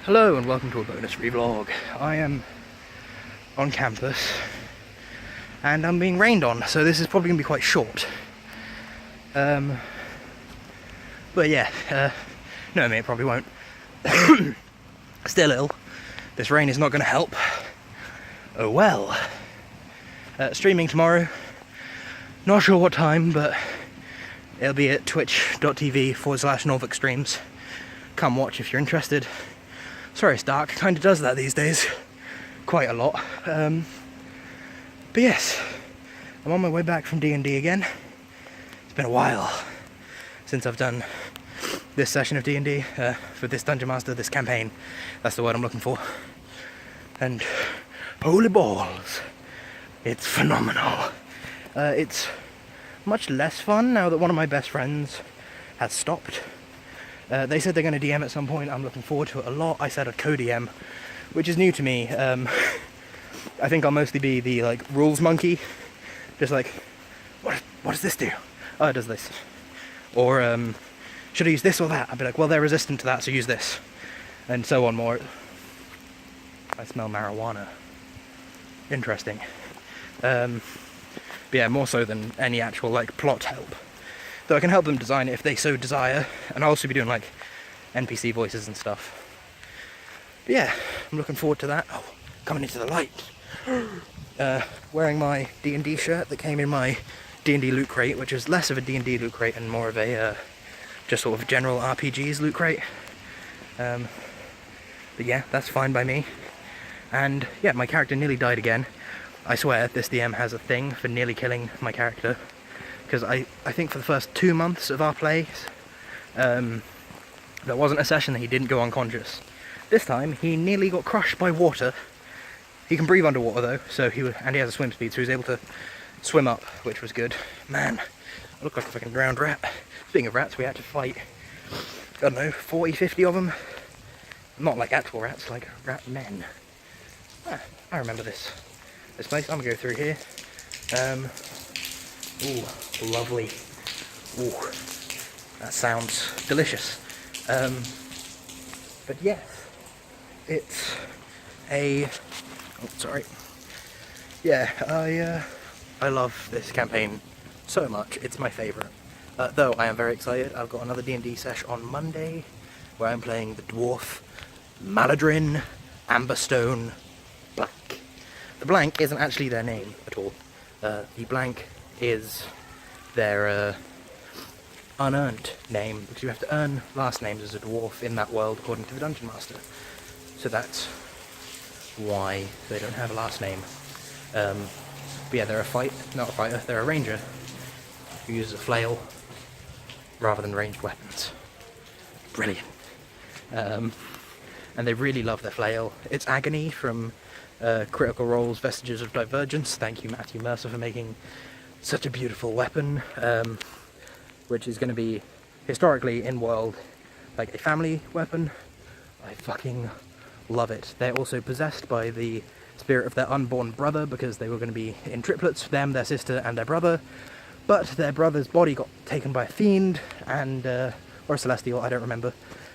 Hello and welcome to a bonus ReeVlog. I am on campus and I'm being rained on, so this is probably going to be quite short. But yeah, no, I mean, it probably won't. Still ill. This rain is not going to help. Oh well. Streaming tomorrow. Not sure what time, but it'll be at twitch.tv/Norfolk Streams. Come watch if you're interested. Sorry it's dark, kind of does that these days. Quite a lot. But yes, I'm on my way back from D&D again. It's been a while since I've done this session of D&D for this Dungeon Master, this campaign. That's the word I'm looking for. And holy balls, it's phenomenal. It's much less fun now that one of my best friends has stopped. They said they're going to DM at some point. I'm looking forward to it a lot. I said I'd co-DM, which is new to me. I think I'll mostly be the rules monkey, just like, what does this do? Oh, it does this. Or should I use this or that? I'd be like, well, they're resistant to that, so use this, and so on. More. I smell marijuana. Interesting. But yeah, more so than any actual plot help. Though I can help them design it if they so desire, and I'll also be doing NPC voices and stuff. But yeah, I'm looking forward to that. Oh, coming into the light. Wearing my D&D shirt that came in my D&D loot crate, which is less of a D&D loot crate and more of a just sort of general RPGs loot crate. But yeah, that's fine by me. And yeah, my character nearly died again. I swear this DM has a thing for nearly killing my character. Because I think for the first 2 months of our plays, there wasn't a session that he didn't go unconscious. This time, he nearly got crushed by water. He can breathe underwater though, and he has a swim speed, so he was able to swim up, which was good. Man, I look like a fucking drowned rat. Speaking of rats, we had to fight, I don't know, 40, 50 of them. Not like actual rats, like rat men. I remember this place. I'm gonna go through here. Ooh, lovely. Ooh, that sounds delicious. But yes, it's a... Oh, sorry. Yeah, I love this campaign so much. It's my favourite. Though I am very excited. I've got another D&D sesh on Monday, where I'm playing the dwarf Maladrin Amberstone Blank. The blank isn't actually their name at all. The blank is their unearned name, because you have to earn last names as a dwarf in that world according to the Dungeon Master. So that's why they don't have a last name. But yeah, they're not a fighter, they're a ranger who uses a flail rather than ranged weapons. Brilliant. And they really love their flail. It's Agony from Critical Role's Vestiges of Divergence. Thank you, Matthew Mercer, for making such a beautiful weapon, which is going to be historically in world a family weapon. I fucking love it. They're also possessed by the spirit of their unborn brother, because they were going to be in triplets, them, their sister, and their brother, but their brother's body got taken by a fiend, and or a celestial, I don't remember,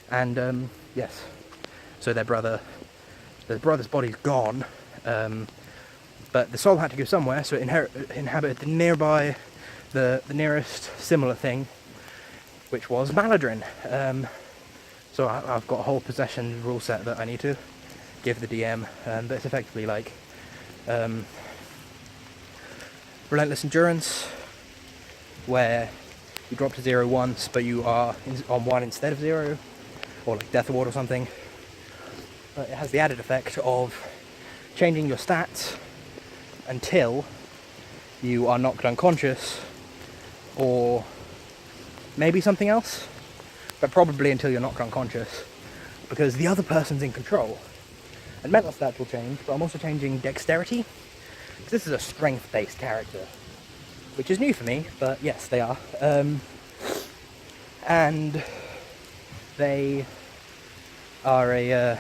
and yes, so the brother's body's gone, but the soul had to go somewhere, so it inhabited the nearest similar thing, which was Maladrin. So I've got a whole possession rule set that I need to give the DM, but it's effectively Relentless Endurance, where you drop to 0 once, but you are on 1 instead of 0, or Death Award or something. But it has the added effect of changing your stats until you are knocked unconscious, or maybe something else, but probably until you're knocked unconscious, because the other person's in control. And mental stats will change, but I'm also changing dexterity, because this is a strength-based character, which is new for me, but yes, they are. And they are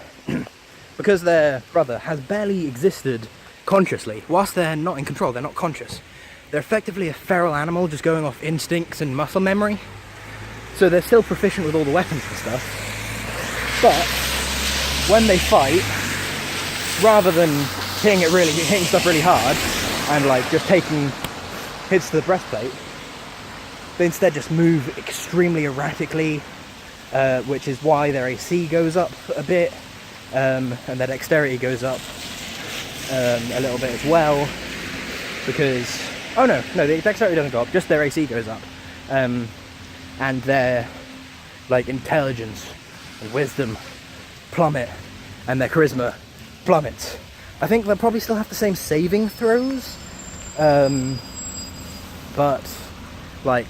because their brother has barely existed consciously. Whilst they're not in control, they're not conscious. They're effectively a feral animal just going off instincts and muscle memory. So they're still proficient with all the weapons and stuff. But when they fight, rather than hitting stuff really hard and like just taking hits to the breastplate, they instead just move extremely erratically, which is why their AC goes up a bit, and their dexterity goes up a little bit as well, because no, the dexterity doesn't go up, just their AC goes up, and their like intelligence and wisdom plummet, and their charisma plummets. I think they'll probably still have the same saving throws, but like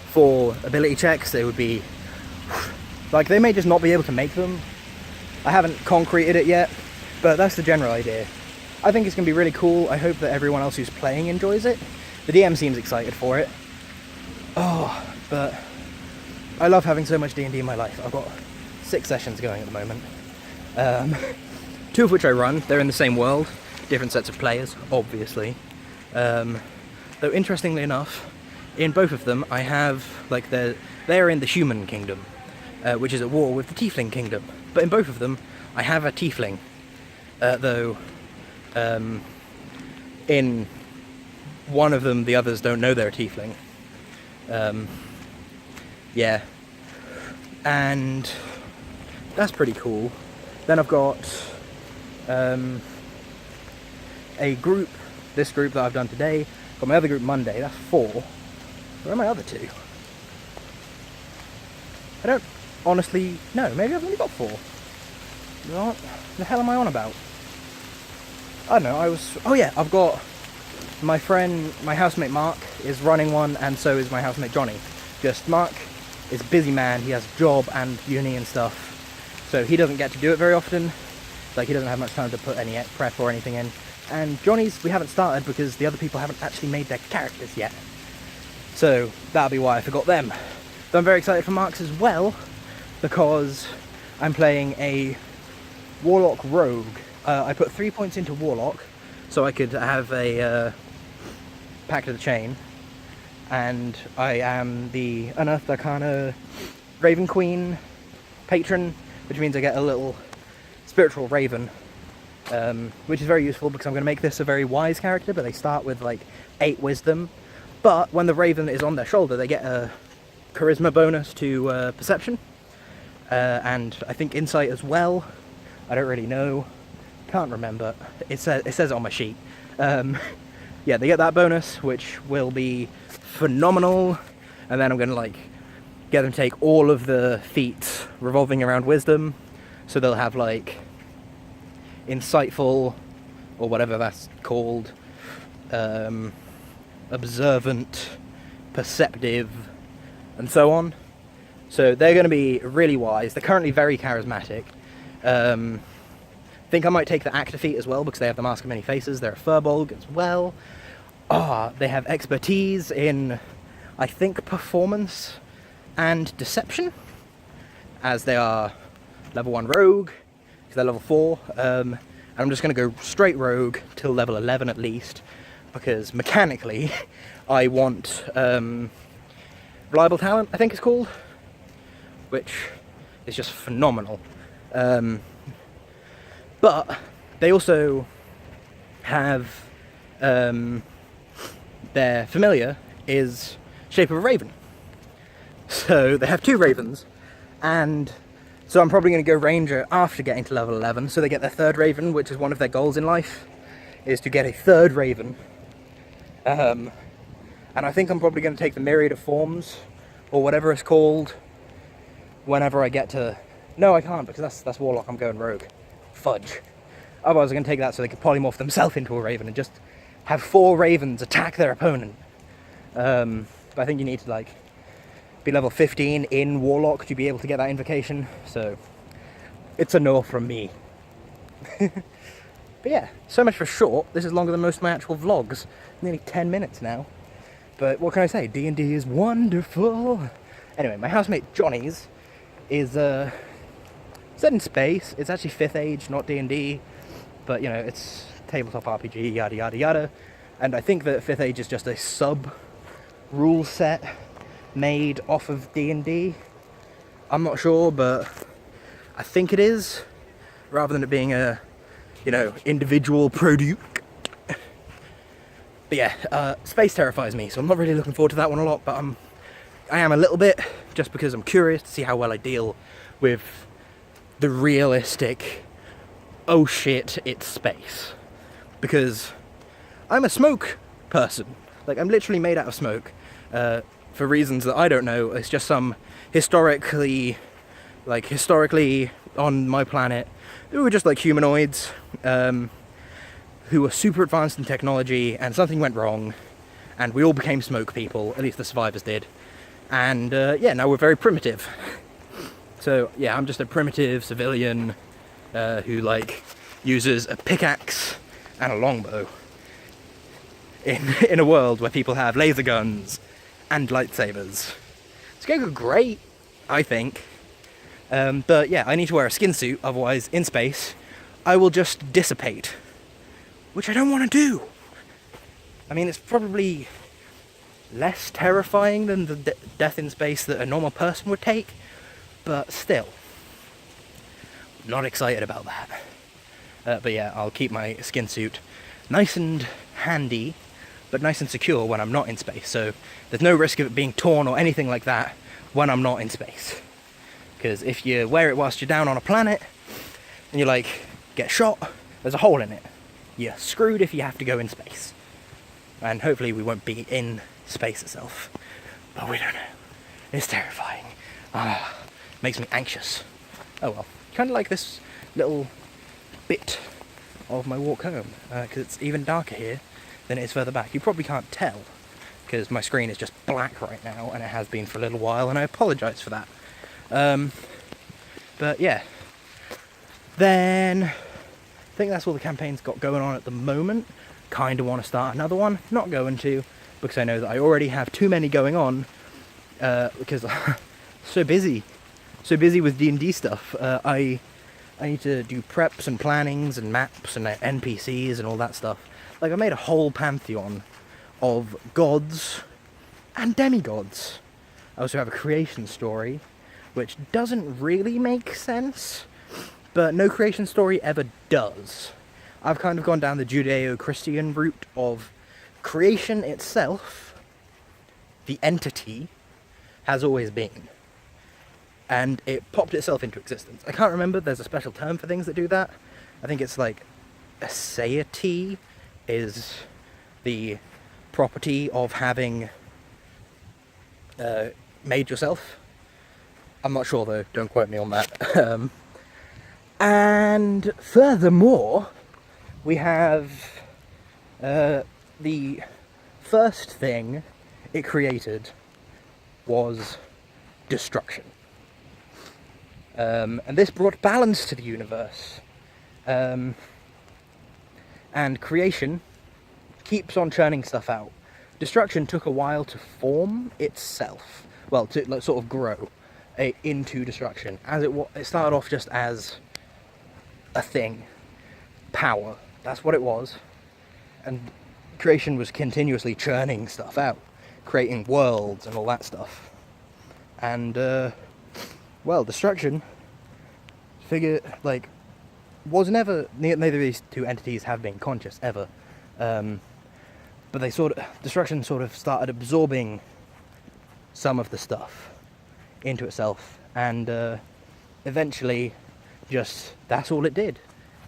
for ability checks they would be like, they may just not be able to make them. I haven't concreted it yet, but that's the general idea. I think it's going to be really cool. I hope that everyone else who's playing enjoys it. The DM seems excited for it. Oh, but I love having so much D&D in my life. I've got 6 sessions going at the moment. 2 of which I run. They're in the same world, different sets of players, obviously. Though interestingly enough, in both of them I have, like, they're in the human kingdom, which is at war with the tiefling kingdom. But in both of them I have a tiefling, though in one of them the others don't know they're a tiefling. Yeah, and that's pretty cool. Then I've got a group, this group that I've done today. Got my other group Monday, that's 4. Where are my other 2? I don't honestly know, maybe I've only got 4. What the hell am I on about? I don't know, oh yeah, I've got my friend, my housemate Mark is running one, and so is my housemate Johnny. Just Mark is a busy man, he has a job and uni and stuff, so he doesn't get to do it very often. Like, he doesn't have much time to put any prep or anything in. And Johnny's, we haven't started because the other people haven't actually made their characters yet. So that'll be why I forgot them. But I'm very excited for Mark's as well, because I'm playing a Warlock Rogue. I put 3 points into Warlock, so I could have a Pact of the Chain. And I am the Unearthed Arcana Raven Queen patron, which means I get a little spiritual raven, which is very useful because I'm going to make this a very wise character, but they start with like 8 wisdom. But when the raven is on their shoulder, they get a charisma bonus to perception, and I think insight as well. I don't really know, can't remember. It says it on my sheet. Yeah, they get that bonus, which will be phenomenal. And then I'm going to like get them to take all of the feats revolving around wisdom, so they'll have like insightful, or whatever that's called, observant, perceptive, and so on. So they're going to be really wise. They're currently very charismatic. Think I might take the actor feat as well, because they have the Mask of Many Faces. They're a Furbolg as well. They have expertise in, I think, performance and deception, as they are level 1 rogue, because they're level 4. And I'm just going to go straight rogue till level 11 at least, because mechanically I want reliable talent, I think it's called, which is just phenomenal. But they also have their familiar is shape of a raven, so they have 2 ravens, and so I'm probably going to go ranger after getting to level 11, so they get their 3rd raven, which is one of their goals in life, is to get a 3rd raven. And I think I'm probably going to take the myriad of forms, or whatever it's called, whenever I get to... No, I can't, because that's Warlock, I'm going rogue. Fudge. Otherwise I'm going to take that so they could polymorph themselves into a raven and just have 4 ravens attack their opponent. But I think you need to like be level 15 in Warlock to be able to get that invocation, so it's a no from me. But yeah, so much for short. This is longer than most of my actual vlogs. Nearly 10 minutes now. But what can I say? D&D is wonderful. Anyway, my housemate Johnny's is set in space. It's actually 5th Age, not D&D, but you know, it's tabletop RPG, yada yada yada. And I think that 5th Age is just a sub rule set made off of D&D. I'm not sure, but I think it is. rather than it being a, you know, individual product. But yeah, space terrifies me, so I'm not really looking forward to that one a lot, but I am a little bit, just because I'm curious to see how well I deal with the realistic, oh shit, it's space. Because I'm a smoke person. Like, I'm literally made out of smoke. For reasons that I don't know. It's just some historically on my planet, they were just like humanoids, who were super advanced in technology, and something went wrong, and we all became smoke people, at least the survivors did. And yeah, now we're very primitive. So yeah, I'm just a primitive civilian who like uses a pickaxe and a longbow in a world where people have laser guns and lightsabers. It's going to go great, I think. But yeah, I need to wear a skin suit, otherwise in space I will just dissipate. Which I don't want to do. I mean, it's probably less terrifying than the death in space that a normal person would take, but still, not excited about that. But yeah, I'll keep my skin suit nice and handy, but nice and secure when I'm not in space, so there's no risk of it being torn or anything like that when I'm not in space. Because if you wear it whilst you're down on a planet, and you like, get shot, there's a hole in it. You're screwed if you have to go in space. And hopefully we won't be in space itself. But we don't know. It's terrifying. Makes me anxious. Oh well. Kind of like this little bit of my walk home. Because it's even darker here than it is further back. You probably can't tell. Because my screen is just black right now. And it has been for a little while. And I apologise for that. But yeah. Then I think that's all the campaign's got going on at the moment. Kind of want to start another one. Not going to, because I know that I already have too many going on. Because I'm so busy with D&D stuff. I need to do preps and plannings and maps and NPCs and all that stuff. Like, I made a whole pantheon of gods and demigods. I also have a creation story, which doesn't really make sense. But no creation story ever does. I've kind of gone down the Judeo-Christian route of creation itself, the entity, has always been. And it popped itself into existence. I can't remember, there's a special term for things that do that. I think it's like aseity is the property of having made yourself. I'm not sure though, don't quote me on that. And furthermore, we have the first thing it created was destruction. And this brought balance to the universe. And creation keeps on churning stuff out. Destruction took a while to form itself. Well, to like, sort of grow into destruction. As it started off just as a thing. Power. That's what it was. And creation was continuously churning stuff out. Creating worlds and all that stuff. And, well, destruction was never, neither of these two entities have been conscious ever. But destruction sort of started absorbing some of the stuff into itself. And, eventually, that's all it did.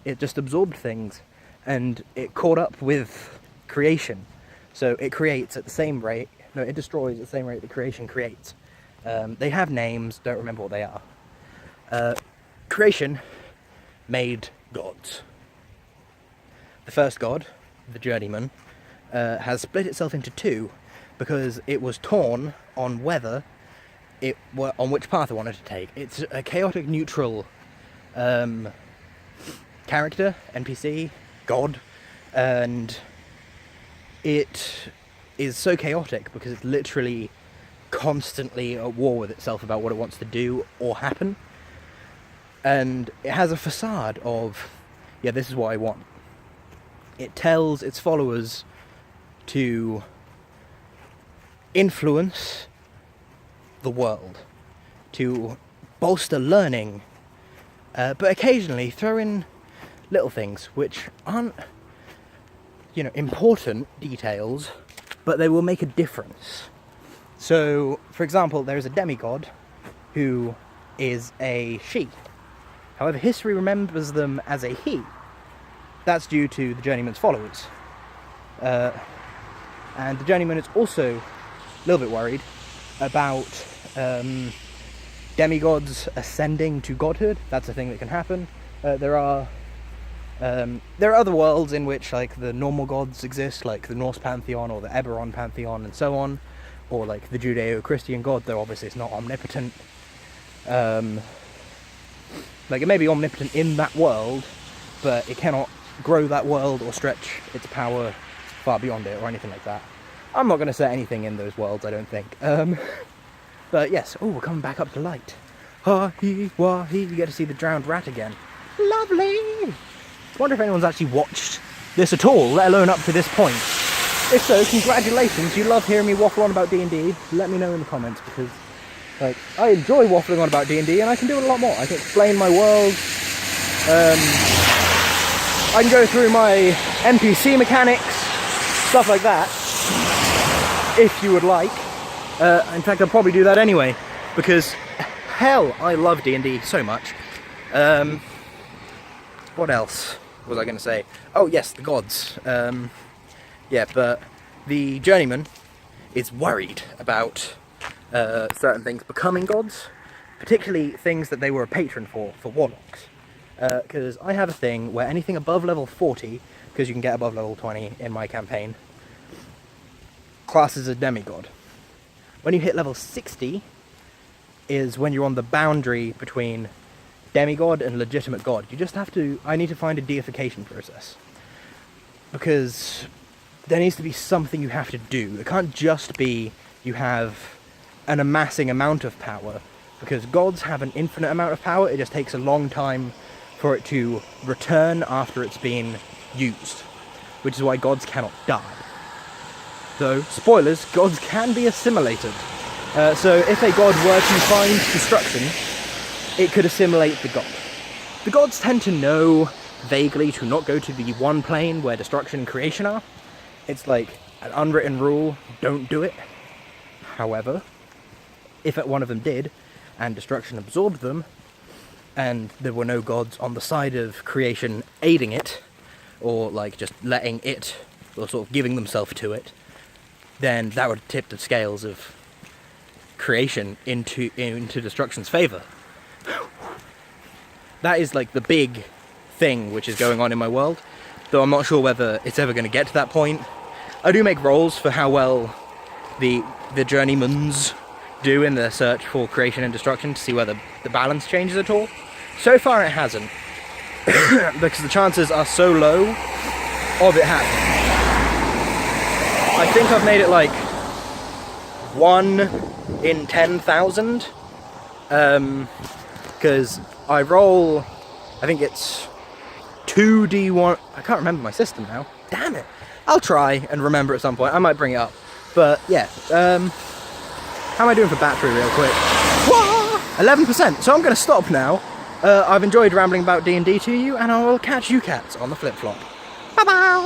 It just absorbed things, and it caught up with creation. So it creates at the same rate, it destroys at the same rate that creation creates. They have names, don't remember what they are. Creation made gods. The first god, the journeyman, has split itself into two because it was torn on whether on which path it wanted to take. It's a chaotic neutral character, NPC, god, and it is so chaotic because it's literally constantly at war with itself about what it wants to do or happen. And it has a facade of, yeah, this is what I want. It tells its followers to influence the world, to bolster learning, But occasionally throw in little things which aren't, you know, important details, but they will make a difference. So, for example, there is a demigod who is a she. However, history remembers them as a he. That's due to the Journeyman's followers. And the Journeyman is also a little bit worried about demigods ascending to godhood. That's a thing that can happen. There are other worlds in which, like, the normal gods exist, like the Norse pantheon or the Eberron pantheon and so on, or like the Judeo-Christian god, though obviously it's not omnipotent. Like, it may be omnipotent in that world, but it cannot grow that world or stretch its power far beyond it or anything like that. I'm not going to say anything in those worlds, I don't think. But yes, oh, we're coming back up to light. Ha-hee-wah-hee, you get to see the drowned rat again. Lovely! I wonder if anyone's actually watched this at all, let alone up to this point. If so, congratulations, you love hearing me waffle on about D&D. Let me know in the comments, because, like, I enjoy waffling on about D&D, and I can do it a lot more. I can explain my world, I can go through my NPC mechanics, stuff like that, if you would like. In fact, I'll probably do that anyway, because, hell, I love D&D so much. What else was I going to say? Oh yes, the gods. Yeah, but the Journeyman is worried about certain things becoming gods, particularly things that they were a patron for warlocks. Because I have a thing where anything above level 40, because you can get above level 20 in my campaign, classes as a demigod. When you hit level 60 is when you're on the boundary between demigod and legitimate god. You just have to, I need to find a deification process. Because there needs to be something you have to do. It can't just be you have an amassing amount of power, because gods have an infinite amount of power. It just takes a long time for it to return after it's been used, which is why gods cannot die. Though, spoilers, gods can be assimilated. So if a god were to find destruction, it could assimilate the god. The gods tend to know vaguely to not go to the one plane where destruction and creation are. It's like an unwritten rule, don't do it. However, if one of them did, and destruction absorbed them, and there were no gods on the side of creation aiding it, or like just letting it, or sort of giving themselves to it, then that would tip the scales of creation into destruction's favour. That is like the big thing which is going on in my world, though I'm not sure whether it's ever going to get to that point. I do make rolls for how well the journeymans do in their search for creation and destruction to see whether the balance changes at all. So far it hasn't, because the chances are so low of it happening. I think I've made it like 1 in 10,000, because I roll, I think it's 2d1, I can't remember my system now, damn it. I'll try and remember at some point, I might bring it up, but yeah, how am I doing for battery real quick? 11%, so I'm going to stop now. I've enjoyed rambling about D&D to you, and I will catch you cats on the flip-flop. Bye-bye!